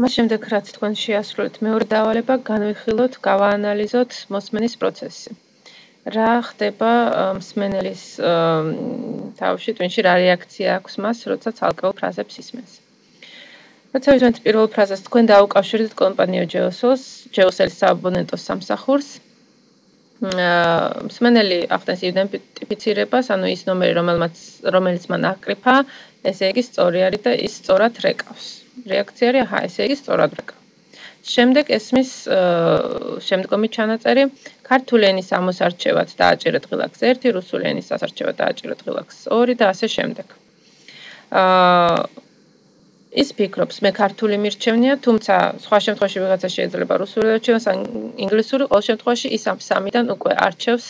მას შემდეგ რაც თქვენ შეასრულეთ მეორე დავალება, განვიხილოთ, გავაანალიზოთ მოსმენის პროცესი. რა ხდება მსმენელის თავში, ტვინში რა რეაქცია აქვს მას, როცა ცალკეულ ფრაზებს ისმენს. როცა ვიზმენთ პირველ ფრაზას, თქვენ დაუკავშირეთ კომპანიო ჯეოსელის სააბონენტო სამსახურს. მსმენელი ახდენს იდენტიფიცირებას, ანუ ის ნომერი, რომელიც მან აკრიფა, ესე იგი სწორი არის და ის სწორად რეკავს. რეაქცია არის, აჰა, ესე იგი სწორად რეკავ. შემდეგ ესმის შემდგომი ჩანაწერი, ქართული ენის ამოსარჩევად დააჭირეთ ღილაკს 1, რუსული ენის ასარჩევად დააჭირეთ ღილაკს 2 და ასე შემდეგ. ის ფიქრობს, მე ქართული მირჩევნია, თუმცა სხვა შემთხვევაში ვიღაცა შეიძლება რუსული არჩევოს ან ინგლისური, ყოველ შემთხვევაში ის ამ სამიდან უკვე არჩევს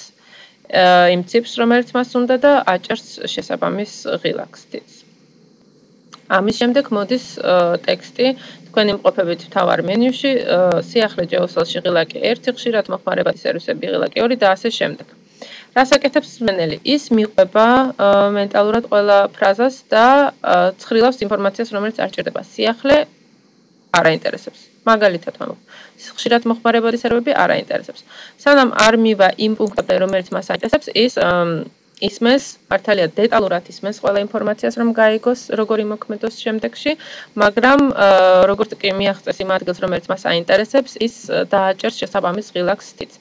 იმ ციფრს, რომელიც მას უნდა და აჭერს შესაბამის ღილაკს. ამის შემდეგ მოდის ტექსტი თქვენი იმყოფებით მთავარ მენიუში, სიახლე ჯეოსელში ღილაკი 1, ხშირად მოხმარებადი სერვისები ღილაკი 2 და ასე შემდეგ. რას აკეთებს მსმენელი? ის მიყვება მენტალურად ყველა ფრაზას და ცხრილავს ინფორმაციას, რომელიც არ ჭირდება. სიახლე არ აინტერესებს. მაგალითად, ხშირად მოხმარებადი სერვისები არ აინტერესებს. სანამ არ მივა იმ პუნქტამდე, რომელიც მას აინტერესებს, ის ისმენს, მართალია დეტალურად ისმენს ყველა ინფორმაციას, რომ გაიგოს, როგორ იმოქმედოს შემდეგში, მაგრამ როგორც კი მიაღწევს იმ ადგილს, რომელიც მას აინტერესებს, ის დააჭერს შესაბამის ღილაკს თითს.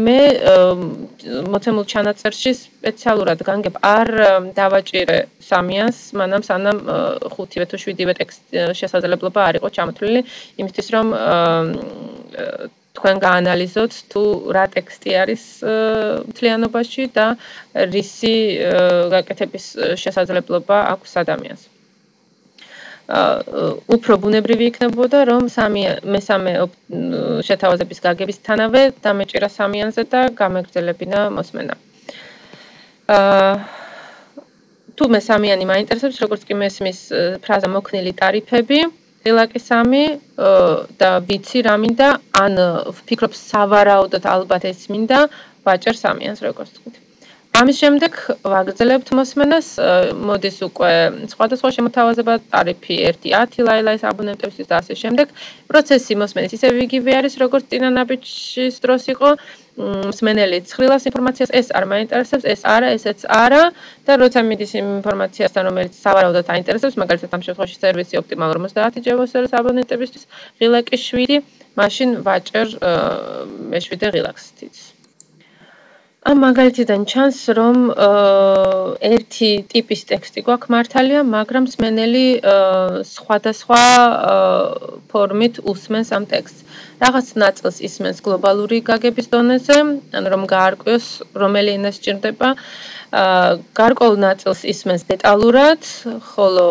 მე მოცემულ ჩანაწერში სპეციალურად განგებ არ დავაჭირე სამიანს, მანამ სანამ 5-ვე თუ 7-ვე შესაძლებლობა არ იყო ჩამოთვლილი, იმისთვის რომ თქვენ გაანალიზოთ თუ რა ტექსტი არის მთლიანობაში და რისი გაკეთების შესაძლებლობა აქვს ადამიანს. უფრო ბუნებრივი იქნებოდა, რომ მესამე შეთავაზების გაგებისთანავე დამეჭირა სამიანზე და გამეგრძელებინა მოსმენა. თუ მესამიანი მაინტერესებს, როგორც კი მესმის ფრაზა მოქნილი ტარიფები, ღილაკი 3 და ვიცი რა მინდა, ან ვფიქრობ სავარაუდოდ ალბათ ეს მინდა, ვაჭერ სამიანს, როგორც თქვით. ამის შემდეგ ვაგრძელებთ მოსმენას, მოდის უკვე სხვადასხვა შემოთავაზება, ტარიფი 1-10 ლაილაის აბონენტებისთვის და ასე შემდეგ. პროცესი მოსმენის ისევ იგივე არის, როგორც წინა ნაბიჯის დროს იყო. მსმენელი ცხრილავს ინფორმაციას, ეს არ მაინტერესებს, ეს არა, ესეც არა და როცა მიდის იმ ინფორმაციასთან, რომელიც სავარაუდოდ აინტერესებს, მაგალითად ამ შემთხვევაში სერვისი ოპტიმალ 50 ჯეოსელის აბონენტებისთვის, ღილაკი 7, მაშინ ვაჭერ მე-7 ღილაკს თითს. ამ მაგალითიდან ჩანს, რომ ერთი ტიპის ტექსტი გვაქვს მართალია, მაგრამ მსმენელი სხვადასხვა ფორმით უსმენს ამ ტექსტს. რაღაც ნაწილს ისმენს გლობალური გაგების დონეზე, ანუ რომ გაარკვიოს, რომელი ენა სჭირდება. გარკვეულ ნაწილს ისმენს დეტალურად, ხოლო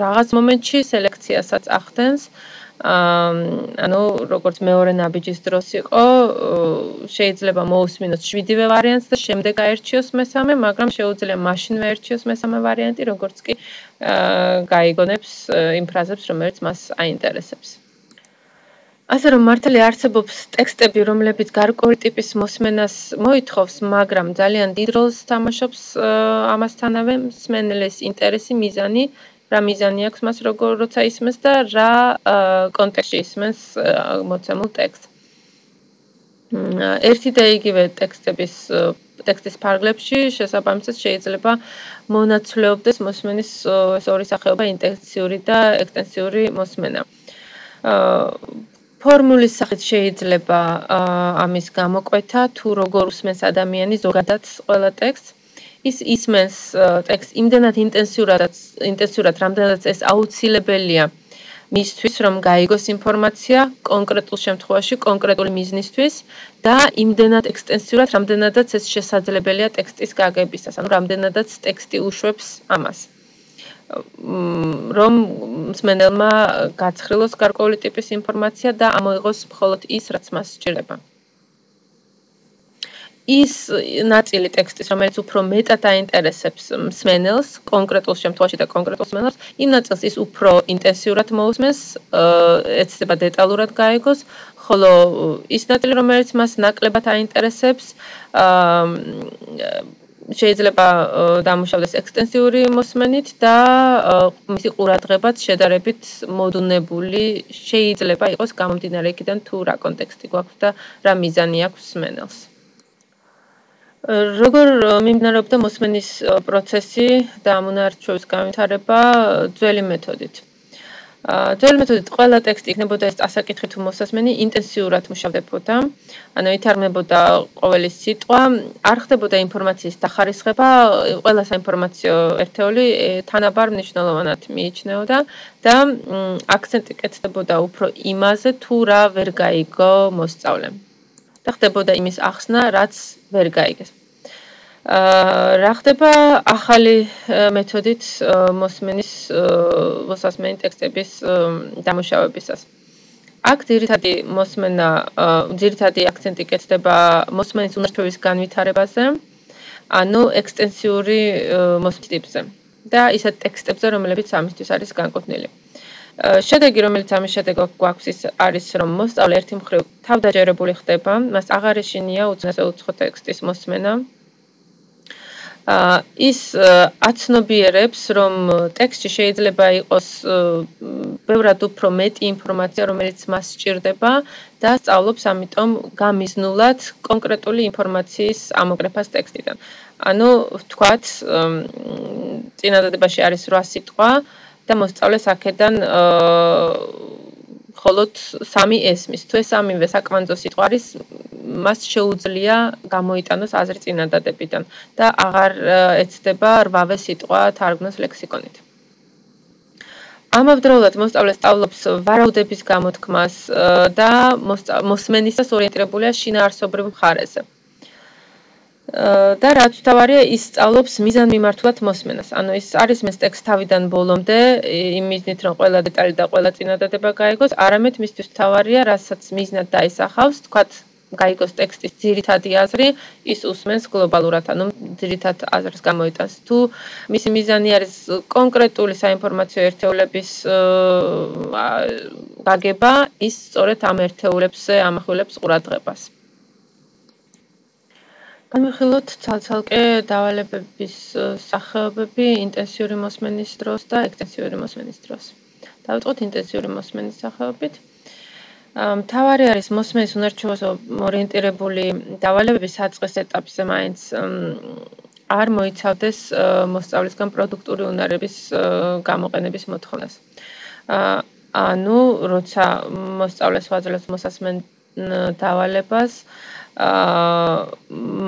რაღაც მომენტში სელექციასაც ახდენს. ანუ როგორც მეორე ნაბიჯის დროს იყო, შეიძლება მოусმინოს 7-ვე ვარიანტს და შემდეგ აერჩიოს მესამე, მაგრამ შეუძლია მაშინვე აერჩიოს მესამე ვარიანტი, როგორც კი გაიგონებს იმ ფრაზებს, რომელიც მას აინტერესებს. ასე რომ მართალია არსებობს ტექსტები, რომლებიც გარკვეული ტიპის მოსმენას მოითხოვს, მაგრამ ძალიან დიდ როლს თამაშობს ამასთანავე მსმენელის ინტერესი, მიზანი, რა მიზანი აქვს მას როცა ისმენს და რა კონტექსტში ისმენს მოცემულ ტექსტს. ერთი და იგივე ტექსტის ფარგლებში შესაბამისად შეიძლება მონაცვლეობდეს მოსმენის ორი სახეობა, ინტენსიური და ექსტენსიური მოსმენა. ფორმულის სახით შეიძლება ამის გამოკვეთა, თუ როგორ უსმენს ადამიანი ზოგადად ყველა ტექსტს. ის ისმენს ტექსტს იმდენად ინტენსიურად, რამდენადაც ეს აუცილებელია მისთვის, რომ გაიგოს ინფორმაცია კონკრეტულ შემთხვევაში, კონკრეტული მიზნისთვის და იმდენად ექსტენსიურად, რამდენადაც ეს შესაძლებელია ტექსტის გაგებისას, ანუ რამდენადაც ტექსტი უშვებს ამას. რომ მსმენელმა გაცხრილოს გარკვეული ტიპის ინფორმაცია და ამოიღოს მხოლოდ ის, რაც მას სჭირდება. ის ნაწილი ტექსტის, რომელიც უფრო მეტად აინტერესებს მსმენელს, კონკრეტულ შემთხვევაში და კონკრეტულ მსმენელს, იმ ნაწილს ის უფრო ინტენსიურად მოусმენს, ეცდება დეტალურად გაიგოს, ხოლო ის ნაწილი, რომელიც მას ნაკლებად აინტერესებს, შეიძლება დამუშავდეს ექსტენსიური მოსმენით და მისი ყურადღებაც შედარებით მოდუნებული შეიძლება იყოს გამომდინარე იქიდან თუ რა კონტექსტი გვაქვს და რა მიზანი აქვს მსმენელს. როგორ მიმდინარეობდა მოსმენის პროცესი და ამონარჩევის განვითარება ძველი მეთოდით. ძველი მეთოდით ყველა ტექსტი იქნებოდა ეს წასაკითხი თუ მოსასმენი ინტენსიურად მუშავდებოდა, ანუ ითარგმნებოდა ყოველი სიტყვა, არ ხდებოდა ინფორმაციის დახარისხება, ყველა საინფორმაციო ერთეული თანაბარ მნიშვნელოვნად მიიჩნეოდა და აქცენტი კეთდებოდა უფრო იმაზე, თუ რა ვერ გაიგო მოსწავლემ. და ხდებოდა იმის ახსნა, რაც ვერ გაიგეს. რა ხდება ახალი მეთოდით მოსმენის მოსასმენი ტექსტების დამუშავებისას. აქ ძირითადი აქცენტი კეთდება მოსმენის უნარჩვევის განვითარებაზე, ანუ ექსტენსიური მოსმენის ტიპზე და ისეთ ტექსტებზე, რომლებიც ამისთვის არის განკუთვნილი. შედეგი, რომელიც ამის შედეგად გვაქვს, ის არის, რომ მოსწავლე ერთი მხრივ თავდაჯერებული ხდება, მას აღარ ეშინია უცნაური უცხო ტექსტის მოსმენა. ის აცნობიერებს, რომ ტექსტში შეიძლება იყოს ბევრად უფრო მეტი ინფორმაცია, რომელიც მას სჭირდება და სწავლობს ამიტომ გამიზნულად კონკრეტული ინფორმაციის ამოკრეფას ტექსტიდან. ანუ ვთქვათ, წინადადებაში არის 8 სიტყვა და მოსწავლეს აქედან მხოლოდ 3 ესმის. თუ ეს სამივე საკვანძო სიტყვა არის, მას შეუძლია გამოიტანოს აზრი წინადადებიდან და აღარ ეცდება 8-ვე სიტყვა თარგმნოს ლექსიკონით. ამავდროულად მოსწავლე სწავლობს ვარაუდების გამოთქმას და მოსმენისას ორიენტირებულია შინაარსობრივ მხარეზე. და რაც თავარია, ის სწავლობს მიზანმიმართულად მოსმენას. ანუ ის არის მის ტექსტს თავიდან ბოლომდე იმ მიზნით, რომ ყველა დეტალი და ყველა წინადადება გაიგოს, არამედ მისთვის თავარია, რასაც მიზნად დაისახავს, თქვათ, გაიგოს ტექსტის ძირითადი აზრი, ის უსმენს გლობალურად, ანუ ძირითად აზრს გამოიტანს. თუ მისი მიზანი არის კონკრეტული საინფორმაციო ერთეულების გაგება, ის სწორედ ამ ერთეულებზე ამახვილებს ყურადღებას. განვიხილოთ ცალ-ცალკე დავალებების სახეობები ინტენსიური მოსმენის დროს და ექსტენსიური მოსმენის დროს. დავიწყოთ ინტენსიური მოსმენის სახეობით. მთავარი არის მოსმენის უნარჩვევაზე ორიენტირებული დავალებები საწყის ეტაპზე მაინც არ მოიცავდეს მოსწავლისგან პროდუქტული უნარების გამოყენების მოთხოვნას. ანუ როცა მოსწავლეს ვაძლევს მოსასმენ დავალებას,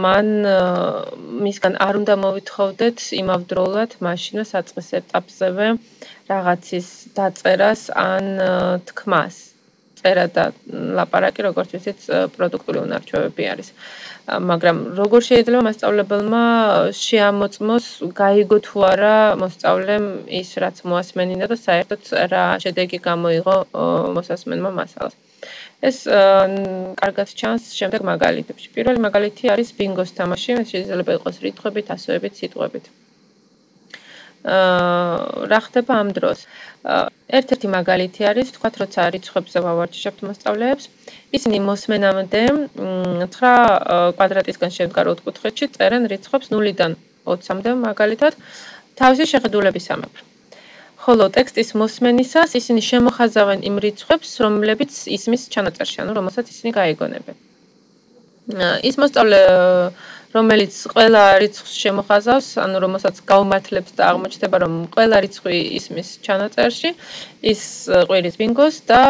მან მისგან არ უნდა მოვითხოვდეთ იმავდროულად მაშინვე საწყის ეტაპზევე რაღაცის დაწერას ან თქმას. წერა და ლაპარაკი, როგორც ვიცით, პროდუქტული უნარჩვევები არის. მაგრამ როგორ შეიძლება მასწავლებელმა შეამოწმოს, გაიგო თუ არა მოსწავლემ ის, რაც მოასმენინა და საერთოდ რა შედეგი გამოიღო მოსასმენმა მასალას. ეს კარგად ჩანს შემდეგ მაგალითებში. პირველი მაგალითი არის ბინგოს თამაში, ეს შეიძლება იყოს რითხვებით, ასოებით, სიტყვებით. რა ხდება ამ დროს? ერთ-ერთი მაგალითი არის, ვთქვათ, როცა რიცხვებზე ვავარჯიშებთ მოსწავლეებს, ისინი მოსმენამდე 9 კვადრატისგან შემდგარ ოთხკუთხედში წერენ რიცხვებს 0-დან 20-მდე მაგალითად, თავისი შეხედულებისამებრ. ხოლო ტექსტის მოსმენისას ისინი შემოხაზავენ იმ რიცხვებს, რომლებიც ისმის ჩანაწერში, ანუ რომელსაც ისინი გაიგონებენ. ის მოსწავლე, რომელიც ყველა რიცხვს შემოხაზავს, ანუ რომელსაც გაუმართლებს და აღმოჩნდება, რომ ყველა რიცხვი ისმის ჩანაწერში, ის ყვირის ბინგოს და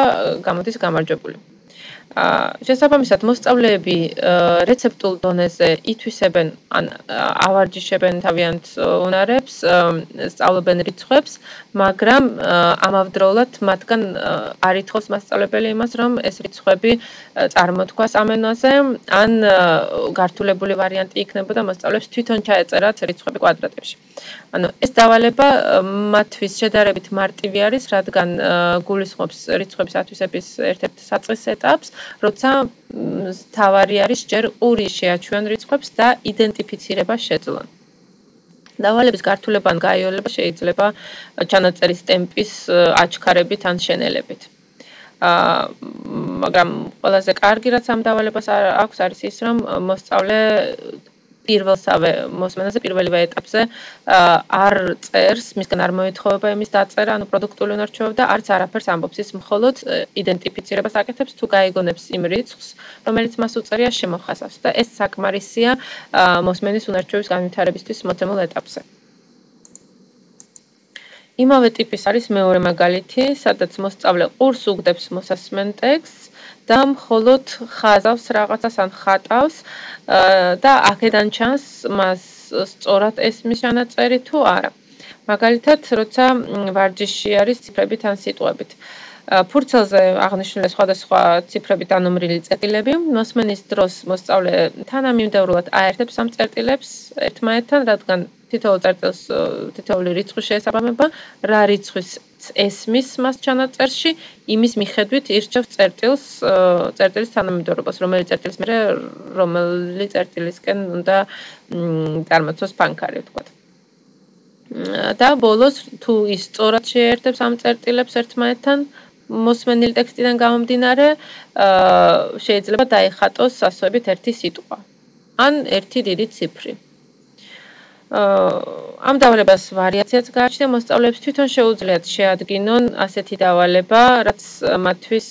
გამოდის გამარჯვებული. შესაბამისად, მოსწავლეები რეცეპტულ დონეზე ითვისებენ ან ავარჯიშებენ თავიანთ უნარებს, სწავლობენ რიცხვებს, მაგრამ ამავდროულად მათგან არ ითხოვს მასწავლებელი იმას, რომ ეს რიცხვები წარმოთქვას ამ ენაზე, ან გართულებული ვარიანტი იქნებოდა მოსწავლეებს თვითონ ჩაეწერათ რიცხვები კვადრატებში. ანუ ეს დავალება მათთვის შედარებით მარტივი არის, რადგან გულისხმობს რიცხვების ათვისების ერთ-ერთ საწყის ეტაპს, როცა თავარი არის ჯერ ყური შეაჩვენ რიცხვებს და იდენტიფიცირება შეძლონ. დავალების გართულება ან გაიოლება შეიძლება ჩანაწერის ტემპის აჩქარებით ან შენელებით. მაგრამ ყველაზე კარგი რაც ამ დავალებას აქვს არის ის, რომ მოსწავლე პირველსავე მოსმენაზე, პირველივე ეტაპზე არ წერს, მისგან არ მოეთხოვება იმის დაწერა, ანუ პროდუქტული უნარჩვევება და არც არაფერს ამბობს. ის მხოლოდ იდენტიფიცირებას აკეთებს, თუ გაიგონებს იმ რიცხვს, რომელიც მას უწევია, შემოხაზავს და ეს საკმარისია მოსმენის უნარჩვევის განვითარებისთვის მოცემულ ეტაპზე. იმავე ტიპის არის მეორე მაგალითი, სადაც მოსწავლე ყურს უგდებს მოსასმენ ტექსტს და მხოლოდ ხაზავს რაღაცას ან ხატავს და აქედან ჩანს მას სწორად ესმის ჩანაწერი თუ არა. მაგალითად, როცა ვარჯიში არის ციფრებით ან სიტყვებით. ფურცელზე აღნიშნული სხვადასხვა ციფრებით დანომრილი წერტილები მოსმენის დროს მოსწავლე თანამიმდევრულად აერთებს ამ წერტილებს ერთმანეთთან, რადგან თითოეულ წერტილს თითოეული რიცხვი შეესაბამება, რა რიცხვის ესმის მას ჩანაწერში, იმის მიხედვით ირჩევს წერტილის თანამიმდევრობას, რომელი წერტილის მერე რომელი წერტილისკენ უნდა წარმოცოს ფანქარი, ვთქვათ. და ბოლოს თუ ის სწორად შეერთებს ამ წერტილებს ერთმანეთთან მოსმენილი ტექსტიდან გამომდინარე, შეიძლება დაიხატოს ასოებით ერთი სიტყვა ან ერთი დიდი ციფრი. ამ დავალებას ვარიაციაც გააჩნია, მოსწავლეებს თვითონ შეუძლიათ შეადგინონ ასეთი დავალება, რაც მათთვის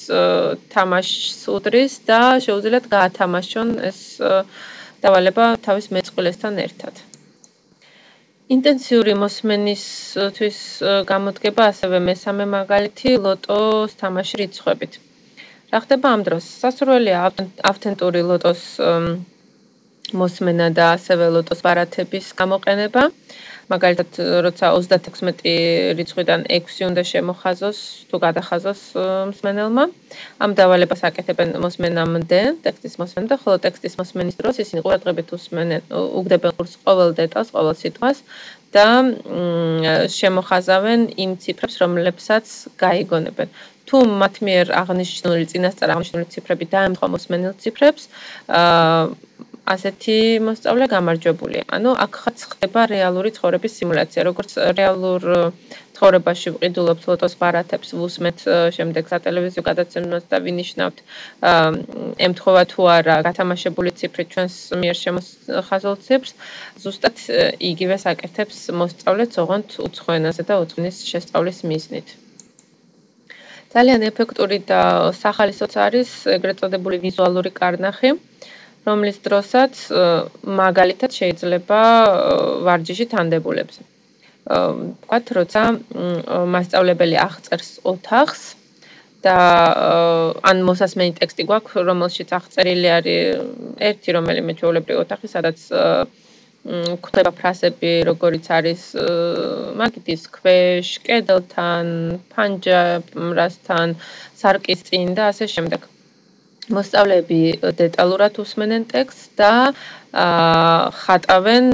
თამაშს უდრის და შეუძლიათ გაათამაშონ ეს დავალება თავის მეწყვილესთან ერთად. ინტენსიური მოსმენისთვის გამოდგება ასევე მესამე მაგალითი ლოტოს თამაში რიცხვებით. რა ხდება ამ დროს? სასურველია ავთენტური ლოტოს მოსმენა და ასევე ლოტოს ბარათების გამოყენება. მაგალითად, როცა 36 რიცხვიდან 6 უნდა შემოხაზოს თუ გადახაზოს მსმენელმა, ამ დავალებას აკეთებენ მოსმენამდე, ტექსტის მოსმენამდე, ხოლო ტექსტის მოსმენის დროს ისინი ყურადღებით უგდებენ ყურს ყოველ დეტალს, ყოველ სიტყვას და შემოხაზავენ იმ ციფრებს, რომლებსაც გაიგონებენ. თუ მათ მიერ აღნიშნული წინასწარ აღნიშნული ციფრები დაემთხვა მოსმენილ ციფრებს, ასეთი მოსწავლე გამარჯვებულია. ანუ აქაც ხდება რეალური ცხოვრების სიმულაცია, როგორც რეალურ ცხოვრებაში ვყიდულობთ ლოტოს ბარათებს, ვუსმენთ შემდეგ სატელევიზიო გადაცემას და ვინიშნავთ, ემთხვევა თუ არა გათამაშებული ციფრი ჩვენს მიერ შემოხაზულ ციფრს, ზუსტად იგივეს აკეთებს მოსწავლეც ოღონდ უცხო ენაზე და უცხოენის შესწავლის მიზნით. ძალიან ეფექტური და სახალისოც არის ეგრეთ წოდებული ვიზუალური კარნახი, რომლის დროსაც მაგალითად შეიძლება ვარჯიში თანდებულებზე. ვთქვათ, როცა მასწავლებელი აღწერს ოთახს და ან მოსასმენი ტექსტი გვაქვს, რომელშიც აღწერილი არის ერთი რომელიმე ჩვეულებრივი ოთახი, სადაც გვხვდება ფრაზები, როგორიც არის მაგიდის ქვეშ, კედელთან, ფანჯრასთან, სარკის წინ და ასე შემდეგ. მოსწავლეები დეტალურად უსმენენ ტექსტს და ხატავენ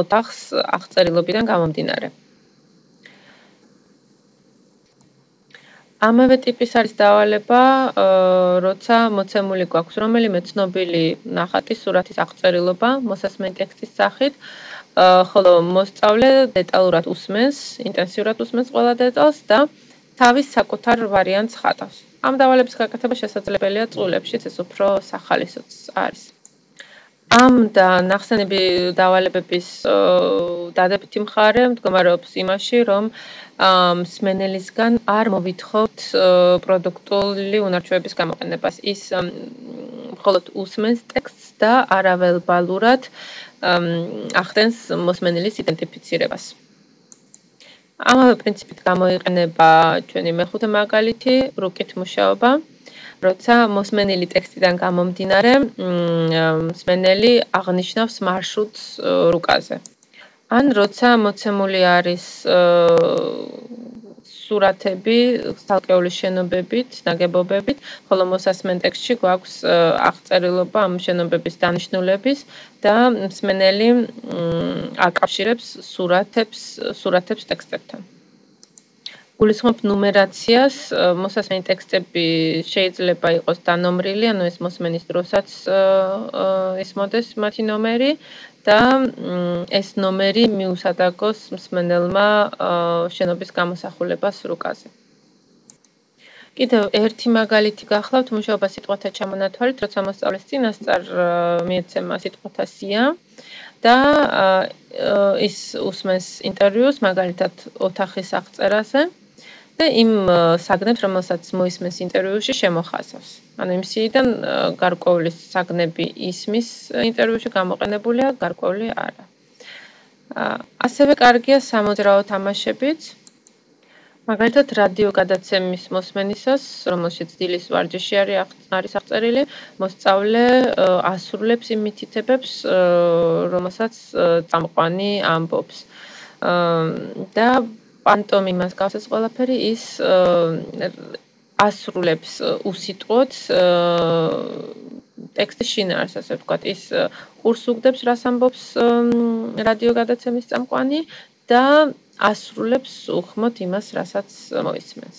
ოთახს აღწერილობიდან გამომდინარე. ამავე ტიპის არის დავალება, როცა მოცემული გვაქვს რომელიმე ცნობილი ნახატის სურათის აღწერილობა მოსასმენი ტექსტის სახით, ხოლო მოსწავლე დეტალურად უსმენს, ინტენსიურად უსმენს ყველა დეტალს და თავის საკუთარ ვარიანტს ხატავს. ამ დავალების გაკეთება შესაძლებელია წყვილებშიც, ეს უფრო სახალისოც არის. ამ და ნახსენები დავალებების დადებითი მხარე მდგომარეობს იმაში, რომ მსმენელისგან არ მოვითხოვთ პროდუქტული უნარჩვევების გამოყენებას. ის მხოლოდ უსმენს ტექსტს და არავერბალურად ახდენს მოსმენელის იდენტიფიცირებას. ამავე პრინციპით გამოიყენება ჩვენი მეხუთე მაგალითი, რუკით მუშაობა, როცა მოსმენილი ტექსტიდან გამომდინარე, მსმენელი აღნიშნავს მარშრუტს რუკაზე. ან როცა მოცემული არის სურათები ცალკეული შენობებით, ნაგებობებით, ხოლო მოსასმენ ტექსტში გვაქვს აღწერილობა ამ შენობების დანიშნულების და მსმენელი აკავშირებს სურათებს ტექსტებთან. გულისხმობ ნუმერაციას, მოსასმენი ტექსტები შეიძლება იყოს დანომრილი, ანუ ეს მოსმენის დროსაც ისმოდეს მათი ნომერი და ეს ნომერი მიუსადაგოს მსმენელმა შენობის გამოსახულებას რუკაზე. კიდევ ერთი მაგალითი გახლავთ მუშაობა სიტყვათა ჩამონათვალით, როცა მოსწავლეს წინასწარ მიეცემა სიტყვათა სია და ის უსმენს ინტერვიუს, მაგალითად ოთახის აღწერაზე და იმ საგნებს, რომელსაც მოისმენს ინტერვიუში, შემოხაზავს. ანუ იმ სიიდან გარკვეული საგნები ისმის ინტერვიუში გამოყენებულია, გარკვეული არა. ასევე კარგია სამოძრაო თამაშებიც. მაგალითად, რადიო გადაცემის მოსმენისას, რომელშიც დილის ვარჯიში არის აღწერილი, მოსწავლე ასრულებს იმ მითითებებს, რომელსაც წამყვანი ამბობს. და პანტომიმას გავს ყველაფერი, ის ასრულებს უსიტყვოდ ტექსტის შინაარსს, ასე ვთქვათ, ის ყურს უგდებს, რას ამბობს რადიო გადაცემის წამყვანი და ასრულებს უხმოდ იმას, რასაც მოისმენს.